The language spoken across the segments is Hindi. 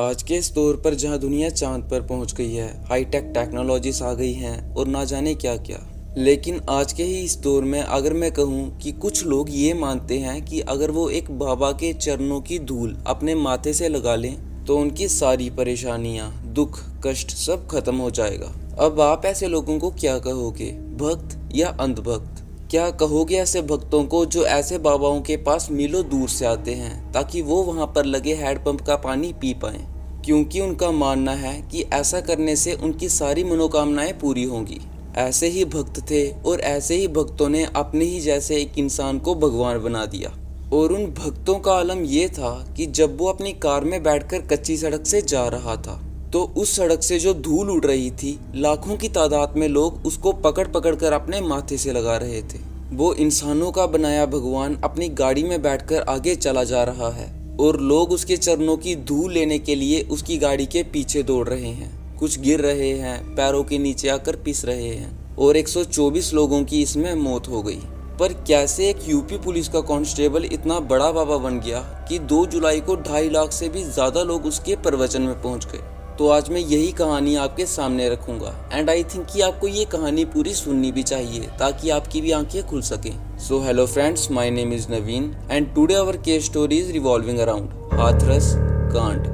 आज के इस दौर पर जहां दुनिया चांद पर पहुंच गई है, हाईटेक टेक्नोलॉजीज आ गई हैं और ना जाने क्या क्या। लेकिन आज के ही इस दौर में अगर मैं कहूं कि कुछ लोग ये मानते हैं कि अगर वो एक बाबा के चरणों की धूल अपने माथे से लगा लें तो उनकी सारी परेशानियां, दुख, कष्ट सब खत्म हो जाएगा। अब आप ऐसे लोगों को क्या कहोगे, भक्त या अंधभक्त? क्या कहोगे ऐसे भक्तों को जो ऐसे बाबाओं के पास मीलों दूर से आते हैं ताकि वो वहां पर लगे हैंडपंप का पानी पी पाएं, क्योंकि उनका मानना है कि ऐसा करने से उनकी सारी मनोकामनाएं पूरी होंगी। ऐसे ही भक्त थे और ऐसे ही भक्तों ने अपने ही जैसे एक इंसान को भगवान बना दिया। और उन भक्तों का आलम यह था कि जब वो अपनी कार में बैठकर कच्ची सड़क से जा रहा था तो उस सड़क से जो धूल उड़ रही थी, लाखों की तादाद में लोग उसको पकड़ पकड़ कर अपने माथे से लगा रहे थे। वो इंसानों का बनाया भगवान अपनी गाड़ी में बैठकर आगे चला जा रहा है और लोग उसके चरणों की धूल लेने के लिए उसकी गाड़ी के पीछे दौड़ रहे हैं। कुछ गिर रहे हैं, पैरों के नीचे आकर पिस रहे हैं और 124 लोगों की इसमें मौत हो गई। पर कैसे एक यूपी पुलिस का कांस्टेबल इतना बड़ा बाबा बन गया कि 2 जुलाई को 2.5 लाख से भी ज्यादा लोग उसके प्रवचन में पहुंच गए? तो आज मैं यही कहानी आपके सामने रखूंगा एंड आई थिंक कि आपको ये कहानी पूरी सुननी भी चाहिए ताकि आपकी भी आंखें खुल सकें। So hello friends, my name is Naveen and today our case story is revolving around Hathras कांड।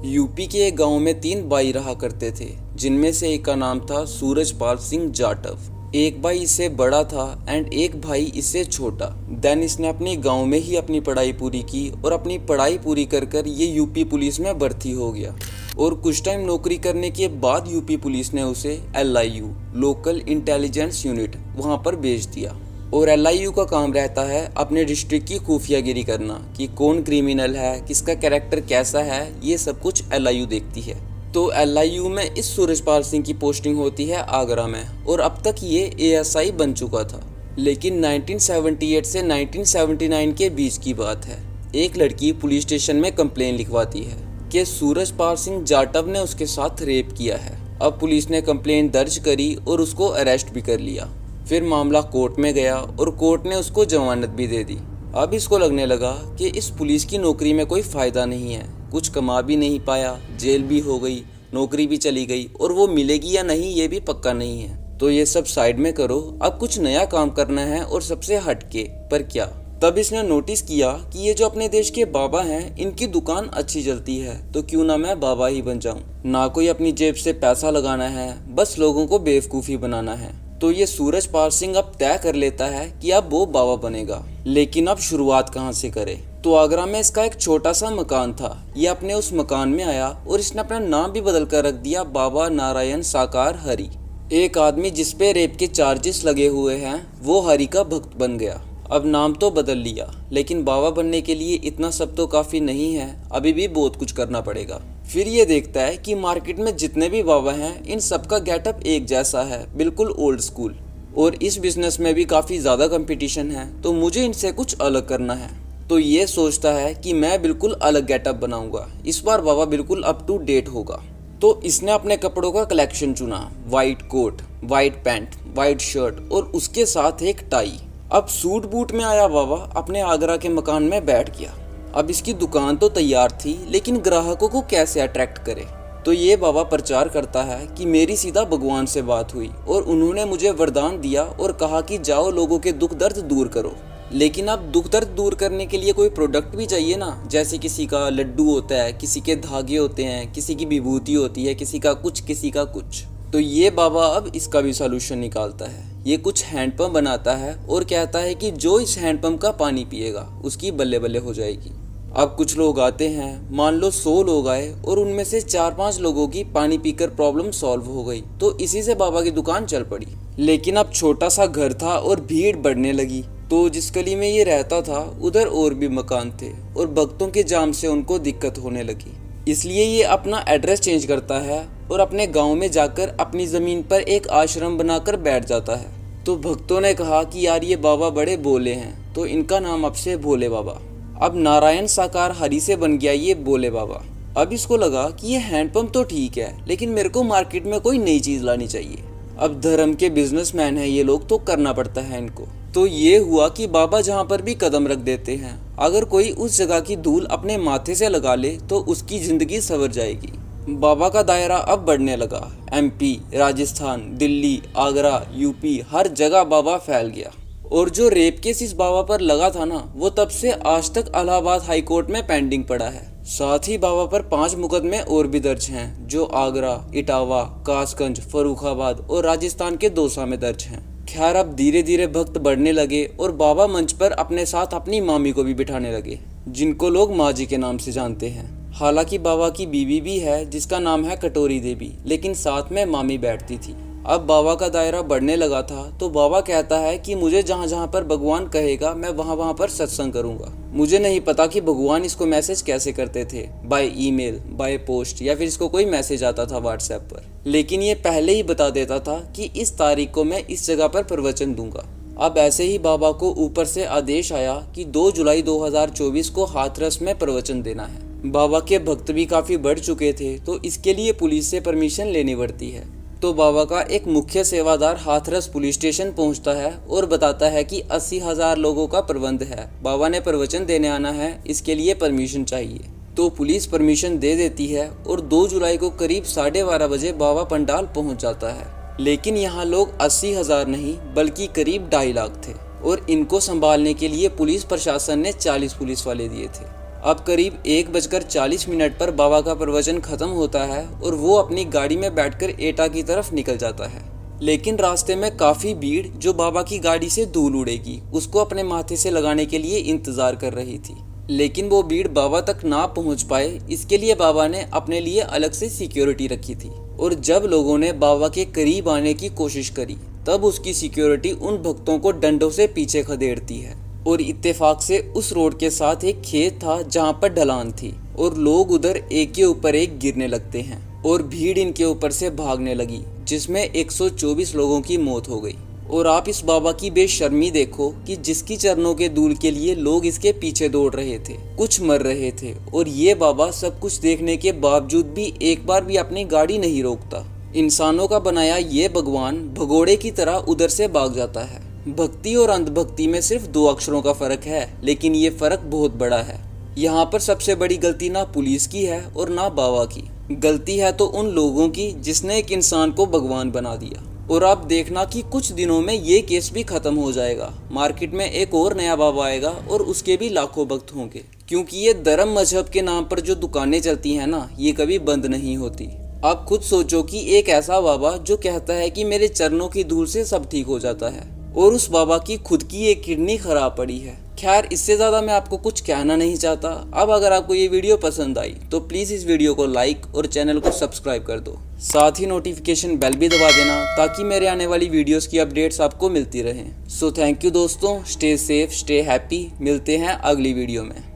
यूपी के एक गांव में 3 भाई रहा करते थे, जिनमें से एक का नाम था सूरजपाल सिंह जाटव। एक भाई इससे बड़ा था एंड एक भाई इससे छोटा। देन इसने अपने गांव में ही अपनी पढ़ाई पूरी की और अपनी पढ़ाई पूरी कर कर ये यूपी पुलिस में भर्ती हो गया। और कुछ टाइम नौकरी करने के बाद यूपी पुलिस ने उसे LIU लोकल इंटेलिजेंस यूनिट वहां पर भेज दिया। और LIU का काम रहता है अपने डिस्ट्रिक्ट की खुफियागिरी करना कि कौन क्रिमिनल है, किसका कैरेक्टर कैसा है, ये सब कुछ LIU देखती है। तो LIU में इस सूरजपाल सिंह की पोस्टिंग होती है आगरा में और अब तक ये ASI बन चुका था। लेकिन 1978 से 1979 के बीच की बात है। एक लड़की पुलिस स्टेशन में कंप्लेन लिखवाती है कि सूरजपाल सिंह जाटव ने उसके साथ रेप किया है। अब पुलिस ने कंप्लेन दर्ज करी और उसको अरेस्ट भी कर लिया। फिर मामला कोर्ट में गया और कोर्ट ने उसको जमानत भी दे दी। अब इसको लगने लगा कि इस पुलिस की नौकरी में कोई फायदा नहीं है, कुछ कमा भी नहीं पाया, जेल भी हो गई, नौकरी भी चली गई और वो मिलेगी या नहीं ये भी पक्का नहीं है। तो ये सब साइड में करो, अब कुछ नया काम करना है और सबसे हटके। पर क्या? तब इसने नोटिस किया कि ये जो अपने देश के बाबा हैं, इनकी दुकान अच्छी चलती है, तो क्यों ना मैं बाबा ही बन जाऊं। ना कोई अपनी जेब से पैसा लगाना है, बस लोगों को बेवकूफ़ी बनाना है। तो ये सूरजपाल सिंह अब तय कर लेता है कि अब वो बाबा बनेगा। लेकिन अब शुरुआत कहाँ से करे? तो आगरा में इसका एक छोटा सा मकान था। ये अपने उस मकान में आया और इसने अपना नाम भी बदल कर रख दिया बाबा नारायण साकार हरि। एक आदमी जिसपे रेप के चार्जेस लगे हुए हैं वो हरि का भक्त बन गया। अब नाम तो बदल लिया, लेकिन बाबा बनने के लिए इतना सब तो काफी नहीं है, अभी भी बहुत कुछ करना पड़ेगा। फिर ये देखता है कि मार्केट में जितने भी बाबा हैं इन सबका गेटअप एक जैसा है, बिल्कुल ओल्ड स्कूल। और इस बिजनेस में भी काफी ज्यादा कंपटीशन है, तो मुझे इनसे कुछ अलग करना है। तो ये सोचता है कि मैं बिल्कुल अलग गेटअप बनाऊंगा, इस बार बाबा बिल्कुल अप टू डेट होगा। तो इसने अपने कपड़ों का कलेक्शन चुना, white coat, white pant, white shirt और उसके साथ एक टाई। अब सूट बूट में आया बाबा अपने आगरा के मकान में बैठ गया। अब इसकी दुकान तो तैयार थी, लेकिन ग्राहकों को कैसे अट्रैक्ट करे? तो ये बाबा प्रचार करता है कि मेरी सीधा भगवान से बात हुई और उन्होंने मुझे वरदान दिया और कहा कि जाओ लोगों के दुख दर्द दूर करो। लेकिन अब दुख दर्द दूर करने के लिए कोई प्रोडक्ट भी चाहिए ना, जैसे किसी का लड्डू होता है, किसी के धागे होते हैं, किसी की विभूति होती है, किसी का कुछ, किसी का कुछ। तो ये बाबा अब इसका भी सॉल्यूशन निकालता है। ये कुछ हैंडपंप बनाता है और कहता है कि जो इस हैंडपंप का पानी पिएगा उसकी बल्ले बल्ले हो जाएगी। अब कुछ लोग आते हैं, मान लो 100 लोग आए और उनमें से 4-5 लोगों की पानी पीकर प्रॉब्लम सॉल्व हो गई, तो इसी से बाबा की दुकान चल पड़ी। लेकिन अब छोटा सा घर था और भीड़ बढ़ने लगी, तो जिस गली में ये रहता था उधर और भी मकान थे और भक्तों के जाम से उनको दिक्कत होने लगी। इसलिए ये अपना एड्रेस चेंज करता है और अपने गांव में जाकर अपनी जमीन पर एक आश्रम बनाकर बैठ जाता है। तो भक्तों ने कहा कि यार ये बाबा बड़े भोले हैं, तो इनका नाम अब से भोले बाबा। अब नारायण साकार हरि से बन गया ये भोले बाबा। अब इसको लगा कि ये हैंडपंप तो ठीक है, लेकिन मेरे को मार्केट में कोई नई चीज लानी चाहिए। अब धर्म के बिजनेसमैन हैं ये लोग, तो करना पड़ता है इनको। तो ये हुआ कि बाबा जहाँ पर भी कदम रख देते हैं अगर कोई उस जगह की धूल अपने माथे से लगा ले तो उसकी जिंदगी संवर जाएगी। बाबा का दायरा अब बढ़ने लगा। एमपी, राजस्थान, दिल्ली, आगरा, यूपी, हर जगह बाबा फैल गया। और जो रेप केस इस बाबा पर लगा था ना, वो तब से आज तक इलाहाबाद हाई कोर्ट में पेंडिंग पड़ा है। साथ ही बाबा पर 5 मुकदमे और भी दर्ज हैं, जो आगरा, इटावा, कासगंज, फर्रुखाबाद और राजस्थान के दौसा में दर्ज हैं। खैर, अब धीरे धीरे भक्त बढ़ने लगे और बाबा मंच पर अपने साथ अपनी मामी को भी बिठाने लगे, जिनको लोग माँ जी के नाम से जानते हैं। हालांकि बाबा की बीवी भी है जिसका नाम है कटोरी देवी, लेकिन साथ में मामी बैठती थी। अब बाबा का दायरा बढ़ने लगा था तो बाबा कहता है कि मुझे जहाँ जहाँ पर भगवान कहेगा मैं वहाँ वहाँ पर सत्संग करूँगा। मुझे नहीं पता कि भगवान इसको मैसेज कैसे करते थे, बाय ईमेल, बाय पोस्ट, या फिर इसको कोई मैसेज आता था व्हाट्सएप पर, लेकिन ये पहले ही बता देता था कि इस तारीख को मैं इस जगह पर प्रवचन दूंगा। अब ऐसे ही बाबा को ऊपर से आदेश आया कि 2 जुलाई 2024 को हाथरस में प्रवचन देना है। बाबा के भक्त भी काफ़ी बढ़ चुके थे तो इसके लिए पुलिस से परमिशन लेनी पड़ती है। तो बाबा का एक मुख्य सेवादार हाथरस पुलिस स्टेशन पहुंचता है और बताता है कि 80,000 लोगों का प्रबंध है, बाबा ने प्रवचन देने आना है, इसके लिए परमिशन चाहिए। तो पुलिस परमिशन दे देती है और 2 जुलाई को करीब 12:30 बजे बाबा पंडाल पहुंच जाता है। लेकिन यहाँ लोग 80,000 नहीं बल्कि करीब 2.5 लाख थे और इनको संभालने के लिए पुलिस प्रशासन ने 40 पुलिस वाले दिए थे। अब करीब 1:40 पर बाबा का प्रवचन खत्म होता है और वो अपनी गाड़ी में बैठकर एटा की तरफ निकल जाता है। लेकिन रास्ते में काफ़ी भीड़ जो बाबा की गाड़ी से धूल उड़ेगी उसको अपने माथे से लगाने के लिए इंतज़ार कर रही थी। लेकिन वो भीड़ बाबा तक ना पहुंच पाए, इसके लिए बाबा ने अपने लिए अलग से सिक्योरिटी रखी थी। और जब लोगों ने बाबा के करीब आने की कोशिश करी तब उसकी सिक्योरिटी उन भक्तों को डंडों से पीछे खदेड़ती है। और इत्तेफाक से उस रोड के साथ एक खेत था जहाँ पर ढलान थी और लोग उधर एक के ऊपर एक गिरने लगते हैं और भीड़ इनके ऊपर से भागने लगी, जिसमें 124 लोगों की मौत हो गई। और आप इस बाबा की बेशर्मी देखो कि जिसकी चरणों के धूल के लिए लोग इसके पीछे दौड़ रहे थे, कुछ मर रहे थे, और ये बाबा सब कुछ देखने के बावजूद भी एक बार भी अपनी गाड़ी नहीं रोकता। इंसानों का बनाया ये भगवान भगोड़े की तरह उधर से भाग जाता है। भक्ति और अंधभक्ति में सिर्फ 2 अक्षरों का फर्क है, लेकिन ये फर्क बहुत बड़ा है। यहाँ पर सबसे बड़ी गलती ना पुलिस की है और ना बाबा की। गलती है तो उन लोगों की जिसने एक इंसान को भगवान बना दिया। और आप देखना कि कुछ दिनों में ये केस भी खत्म हो जाएगा। मार्केट में एक और नया बाबा आएगा और उसके भी लाखों भक्त होंगे, क्योंकि ये धर्म मजहब के नाम पर जो दुकानें चलती हैं ना, ये कभी बंद नहीं होती। आप खुद सोचो कि एक ऐसा बाबा जो कहता है कि मेरे चरणों की धूल से सब ठीक हो जाता है, और उस बाबा की खुद की एक किडनी खराब पड़ी है। खैर, इससे ज़्यादा मैं आपको कुछ कहना नहीं चाहता। अब अगर आपको ये वीडियो पसंद आई तो प्लीज़ इस वीडियो को लाइक और चैनल को सब्सक्राइब कर दो। साथ ही नोटिफिकेशन बेल भी दबा देना ताकि मेरे आने वाली वीडियोस की अपडेट्स आपको मिलती रहें। सो थैंक यू दोस्तों, स्टे सेफ, स्टे हैप्पी। मिलते हैं अगली वीडियो में।